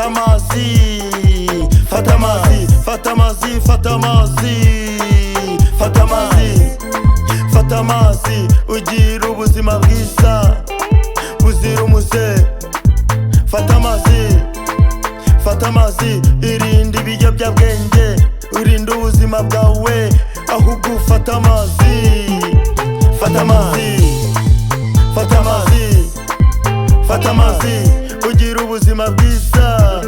fata amazi, fata amazi, fata amazi, fata amazi, fata amazi, fata amazi, ugira ubuzima bwiza buzira umuze. Fata amazi, fata amazi, irinde ibiyobyabwenge, urinde ubuzima bwawe, ahubwo ufata amazi. Fata amazi, fata amazi, fata amazi, ugira ubuzima bwiza.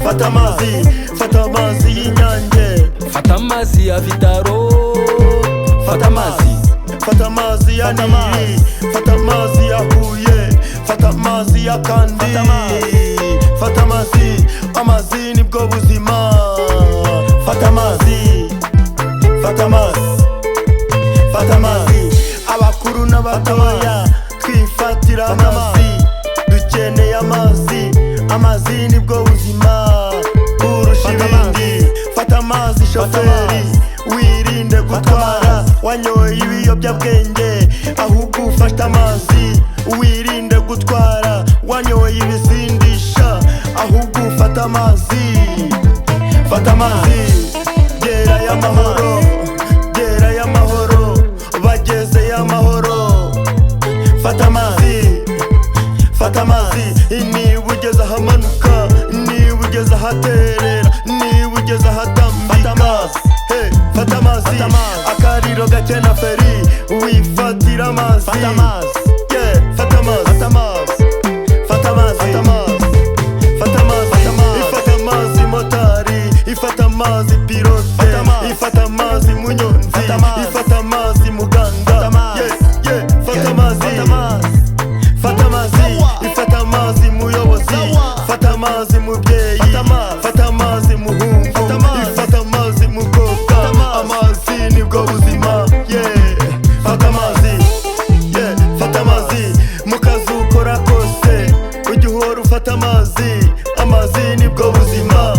Fata amazi, fata amazi y'Inyange, fata amazi ya Vitaro, fata amazi, fata amazi ya Nili, fata amazi ya Huye, fata amazi ya Kandi. Fata amazi, amazi nibwo buzima. Fata amazi, fata amazi, fata amazi, abakuru n'abatoya twifatira amazi, dukeneye amazi, amazi nibwo buzima kurusha ibindi. Fata amazi shoferi, wirinde gutwara wanyoye ibiyobyabwenge, ahubwo ufata amazi. Wirinde gutwara wanyoye ibisindisha, ahubwo ufata amazi. Fata amazi, gerayo amahoro, gerayo amahoro, bagezeyo amahoro. Fata amazi, fata amazi, niba ugeze ahamanuka, niba ugeze ahaterera, niba ugeze ahatambika. Fata amazi, akariro gake na feri, wifatira amazi. Fata amazi, fata amazi, fata amazi, fata amazi, fata amazi, ifata amazi motari, ifata amazi pilote, ifata amazi munyonzi, ifata amazi muganga. Fata amazi, fata amazi, ifata amazi muyobozi, fata amazi mubyeyi, fata amazi muhungu, ifata amazi mukobwa. Amazi nibwo buzima. Fata amazi, fata amazi, mu kazi ukora kose ujye uhora ufata amazi. Amazi nibwo buzima,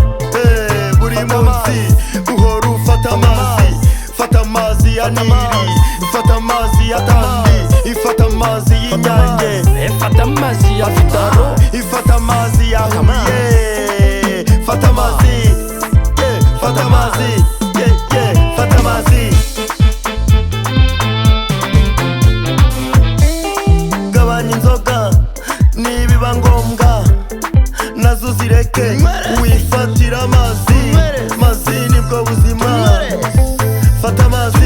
buri munsi uhora ufata amazi. Fata amazi ya Nili, fata amazi ya Kandi, ifata amazi y'Inyange, fata amazi ya Vitaro, ifata amazi ya Huye. Fata amazi, fata amazi, fata amazi. Gabanya inzoga nibiba ngombwa, nazo zireke, wifatira amazi. Amazi nibwo buzima. Fata amazi,